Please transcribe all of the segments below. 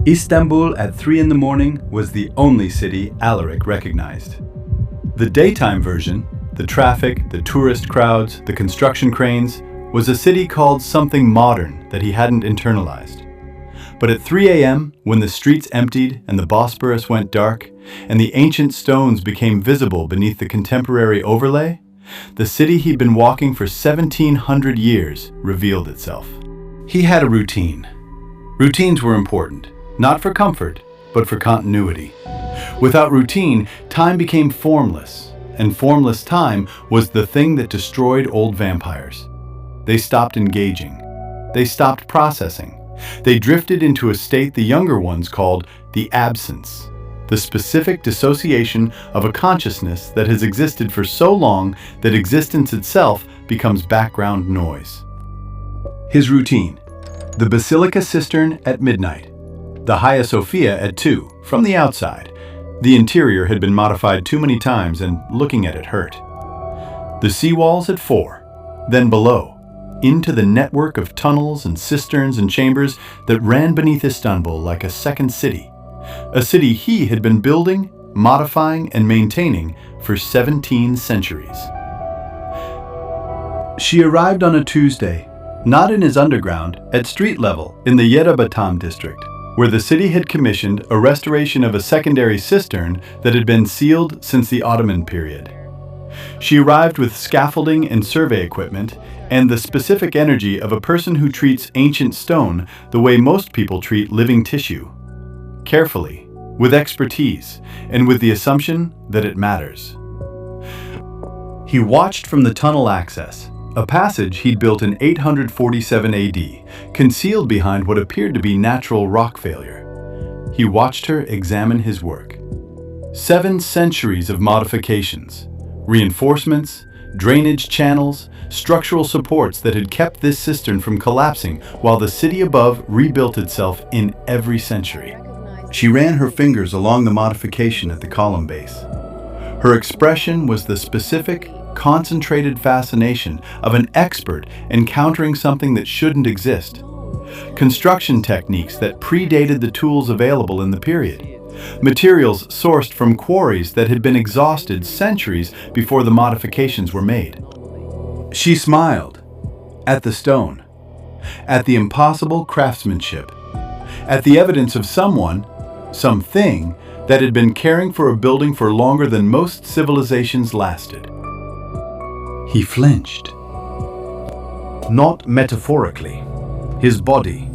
Istanbul at 3 in the morning was the only city Alaric recognized. The daytime version, the traffic, the tourist crowds, the construction cranes, was a city called something modern that he hadn't internalized. But at 3 a.m., when the streets emptied and the Bosporus went dark, and the ancient stones became visible beneath the contemporary overlay, the city he'd been walking for 1,700 years revealed itself. He had a routine. Routines were important, not for comfort, but for continuity. Without routine, time became formless, and formless time was the thing that destroyed old vampires. They stopped engaging. They stopped processing. They drifted into a state the younger ones called the absence, the specific dissociation of a consciousness that has existed for so long that existence itself becomes background noise. His routine: the Basilica Cistern at midnight, the Hagia Sophia at 2, from the outside. The interior had been modified too many times and looking at it hurt. The seawalls at 4, then below, into the network of tunnels and cisterns and chambers that ran beneath Istanbul like a second city. A city he had been building, modifying, and maintaining for 17 centuries. She arrived on a Tuesday, not in his underground, at street level in the Yerebatam district, where the city had commissioned a restoration of a secondary cistern that had been sealed since the Ottoman period. She arrived with scaffolding and survey equipment and the specific energy of a person who treats ancient stone the way most people treat living tissue. Carefully, with expertise, and with the assumption that it matters. He watched from the tunnel access, a passage he'd built in 847 AD, concealed behind what appeared to be natural rock failure. He watched her examine his work. 7 centuries of modifications, reinforcements, drainage channels, structural supports that had kept this cistern from collapsing while the city above rebuilt itself in every century. She ran her fingers along the modification at the column base. Her expression was the specific, concentrated fascination of an expert encountering something that shouldn't exist. Construction techniques that predated the tools available in the period. Materials sourced from quarries that had been exhausted centuries before the modifications were made. She smiled at the stone, at the impossible craftsmanship, at the evidence of someone, something, that had been caring for a building for longer than most civilizations lasted. He flinched. Not metaphorically. His body,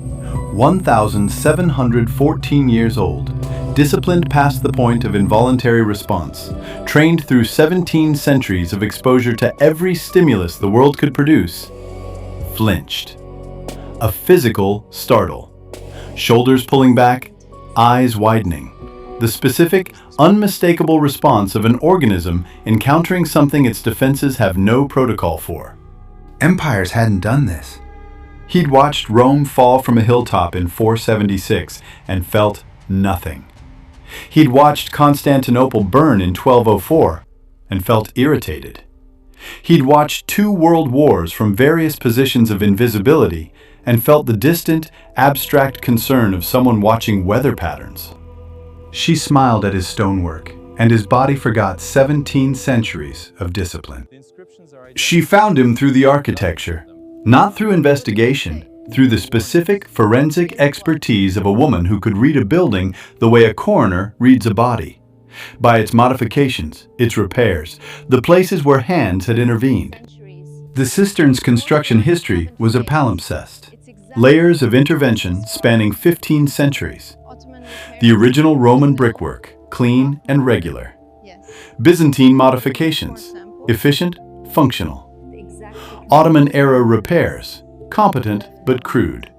1,714 years old, disciplined past the point of involuntary response, trained through 17 centuries of exposure to every stimulus the world could produce, flinched. A physical startle. Shoulders pulling back, eyes widening. The specific, unmistakable response of an organism encountering something its defenses have no protocol for. Empires hadn't done this. He'd watched Rome fall from a hilltop in 476 and felt nothing. He'd watched Constantinople burn in 1204 and felt irritated. He'd watched 2 world wars from various positions of invisibility and felt the distant, abstract concern of someone watching weather patterns. She smiled at his stonework, and his body forgot 17 centuries of discipline. She found him through the architecture, not through investigation, through the specific forensic expertise of a woman who could read a building the way a coroner reads a body. By its modifications, its repairs, the places where hands had intervened. The cistern's construction history was a palimpsest. Layers of intervention spanning 15 centuries. The original Roman brickwork, clean and regular. Byzantine modifications, efficient, functional. Ottoman-era repairs, competent but crude.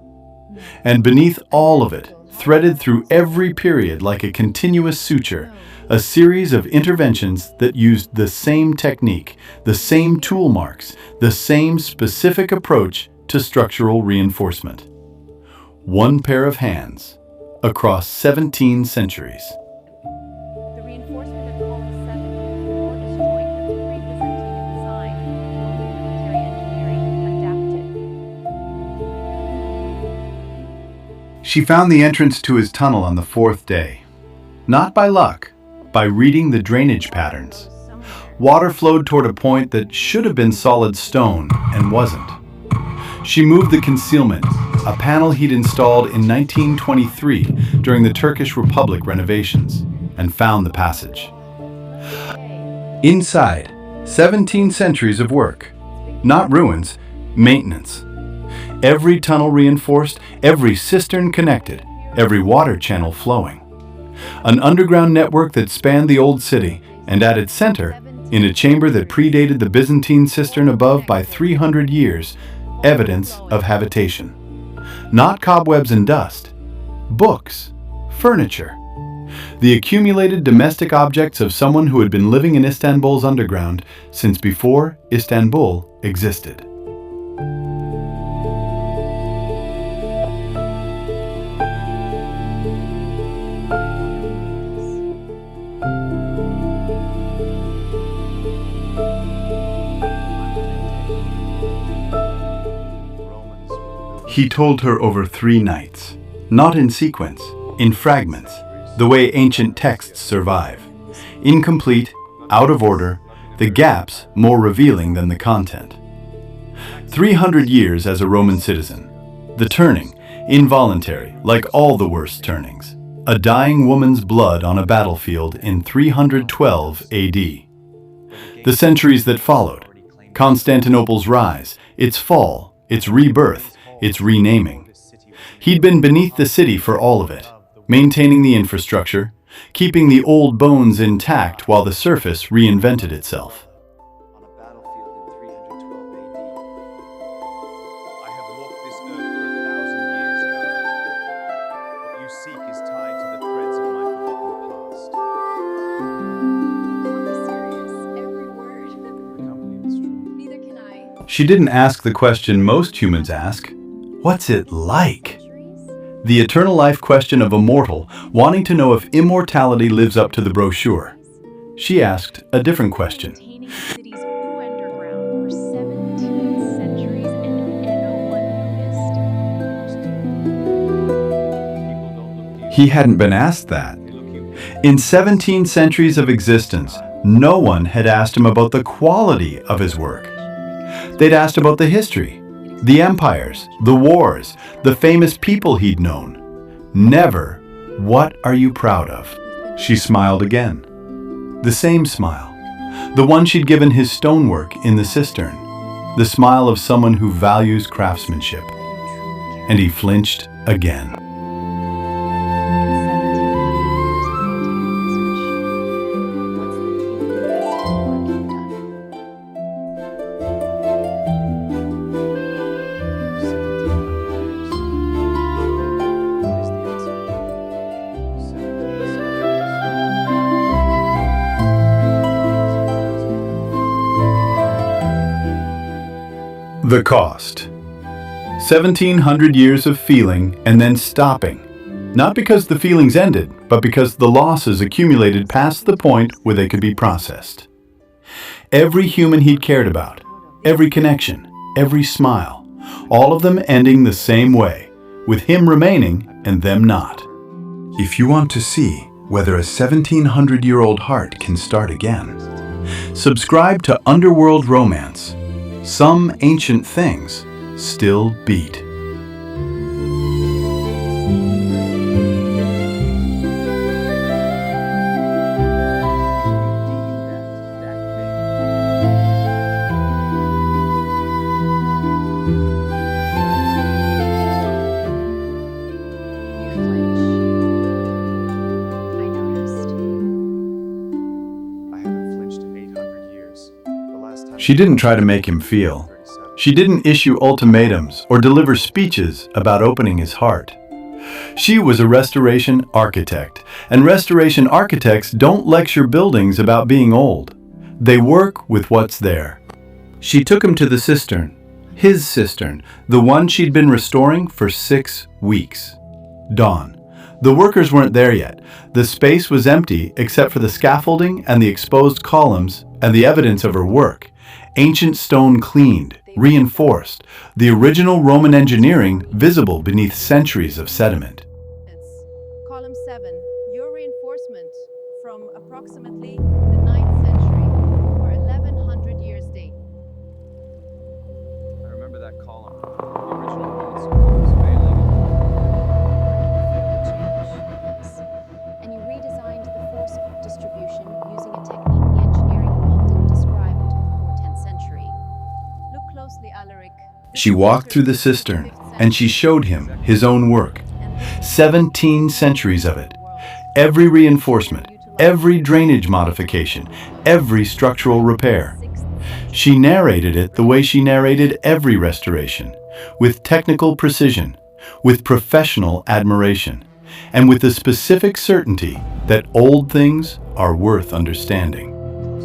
And beneath all of it, threaded through every period like a continuous suture, a series of interventions that used the same technique, the same tool marks, the same specific approach to structural reinforcement. One pair of hands across 17 centuries. The reinforcement of column 7 before this joint that's pre-Byzantine in design, military engineering adapted. She found the entrance to his tunnel on the fourth day. Not by luck, by reading the drainage patterns. Water flowed toward a point that should have been solid stone and wasn't. She moved the concealment, a panel he'd installed in 1923 during the Turkish Republic renovations, and found the passage. Inside, 17 centuries of work. Not ruins, maintenance. Every tunnel reinforced, every cistern connected, every water channel flowing. An underground network that spanned the old city, and at its center, in a chamber that predated the Byzantine cistern above by 300 years, evidence of habitation. Not cobwebs and dust. Books, furniture. The accumulated domestic objects of someone who had been living in Istanbul's underground since before Istanbul existed. He told her over 3 nights, not in sequence, in fragments, the way ancient texts survive. Incomplete, out of order, the gaps more revealing than the content. 300 years as a Roman citizen. The turning, involuntary, like all the worst turnings. A dying woman's blood on a battlefield in 312 AD. The centuries that followed. Constantinople's rise, its fall, its rebirth, its renaming. He'd been beneath the city for all of it, maintaining the infrastructure, keeping the old bones intact while the surface reinvented itself. On a battlefield in 312 AD. I have walked this earth for 1,000 years, Yara. What you seek is tied to the threads of my forgotten past. Don't be serious. Every word. The company is true. Neither can I. She didn't ask the question most humans ask, what's it like? The eternal life question of a mortal wanting to know if immortality lives up to the brochure. She asked a different question. Maintaining the city's underground for 17 centuries and no one noticed. He hadn't been asked that. In 17 centuries of existence, no one had asked him about the quality of his work. They'd asked about the history, the empires, the wars, the famous people he'd known. Never, what are you proud of? She smiled again. The same smile. The one she'd given his stonework in the cistern. The smile of someone who values craftsmanship. And he flinched again. The cost. 1,700 years of feeling and then stopping. Not because the feelings ended, but because the losses accumulated past the point where they could be processed. Every human he'd cared about, every connection, every smile, all of them ending the same way, with him remaining and them not. If you want to see whether a 1,700-year-old heart can start again, subscribe to Underworld Romance. Some ancient things still beat. She didn't try to make him feel. She didn't issue ultimatums or deliver speeches about opening his heart. She was a restoration architect, and restoration architects don't lecture buildings about being old. They work with what's there. She took him to the cistern, his cistern, the one she'd been restoring for 6 weeks. Dawn. The workers weren't there yet. The space was empty except for the scaffolding and the exposed columns and the evidence of her work. Ancient stone cleaned, reinforced, the original Roman engineering visible beneath centuries of sediment. Column 7, your reinforcement from approximately the 9th century or 1100 years date. I remember that column. The original Roman support was failing. And you redesigned the force distribution using a technique the engineering world didn't describe until the 10th century. Look closely, Alaric. She walked through the cistern, and she showed him his own work. 17 centuries of it. Every reinforcement, every drainage modification, every structural repair. She narrated it the way she narrated every restoration, with technical precision, with professional admiration, and with the specific certainty that old things are worth understanding.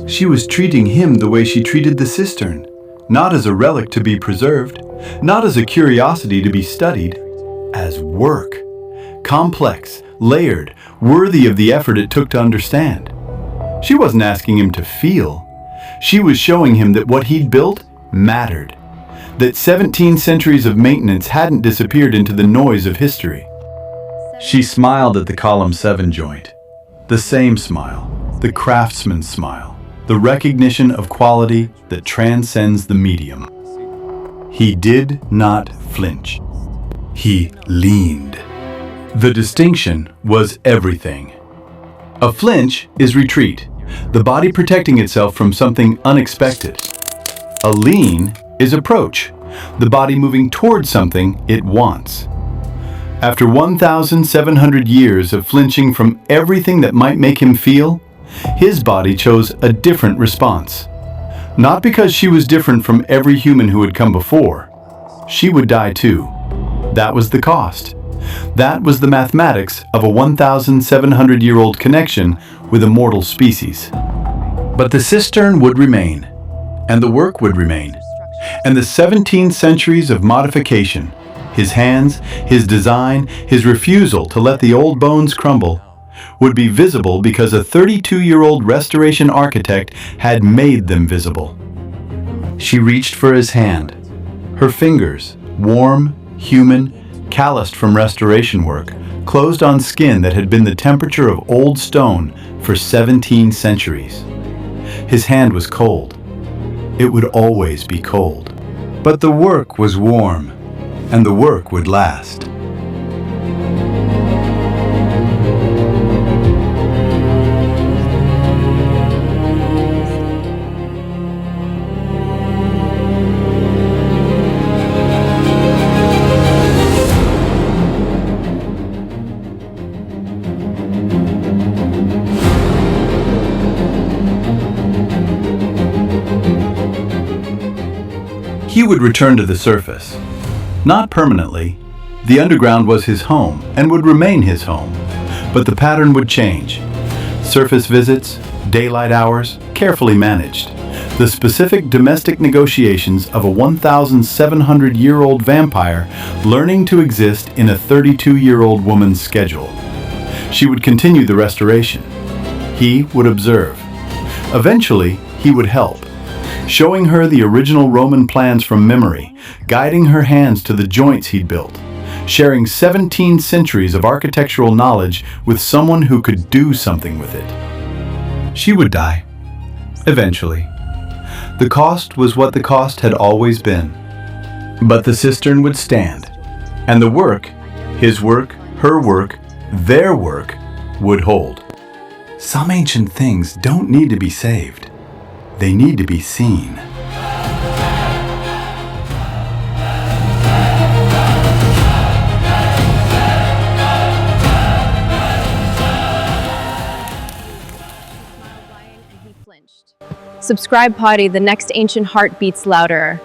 She was treating him the way she treated the cistern, not as a relic to be preserved, not as a curiosity to be studied, as work. Complex, layered, worthy of the effort it took to understand. She wasn't asking him to feel. She was showing him that what he'd built mattered, that 17 centuries of maintenance hadn't disappeared into the noise of history. She smiled at the column 7 joint. The same smile, the craftsman's smile, the recognition of quality that transcends the medium. He did not flinch. He leaned. The distinction was everything. A flinch is retreat, the body protecting itself from something unexpected. A lean is approach, the body moving towards something it wants. After 1,700 years of flinching from everything that might make him feel, his body chose a different response. Not because she was different from every human who had come before. She would die too. That was the cost. That was the mathematics of a 1,700-year-old connection with a mortal species. But the cistern would remain, and the work would remain, and the 17 centuries of modification, his hands, his design, his refusal to let the old bones crumble, would be visible because a 32-year-old restoration architect had made them visible. She reached for his hand. Her fingers, warm, human, calloused from restoration work, closed on skin that had been the temperature of old stone for 17 centuries. His hand was cold. It would always be cold. But the work was warm, and the work would last. He would return to the surface. Not permanently. The underground was his home and would remain his home. But the pattern would change. Surface visits, daylight hours, carefully managed. The specific domestic negotiations of a 1,700-year-old vampire learning to exist in a 32-year-old woman's schedule. She would continue the restoration. He would observe. Eventually, he would help. Showing her the original Roman plans from memory, guiding her hands to the joints he'd built, sharing 17 centuries of architectural knowledge with someone who could do something with it. She would die. Eventually. The cost was what the cost had always been. But the cistern would stand, and the work, his work, her work, their work, would hold. Some ancient things don't need to be saved. They need to be seen. Subscribe, Potty. The next ancient heart beats louder.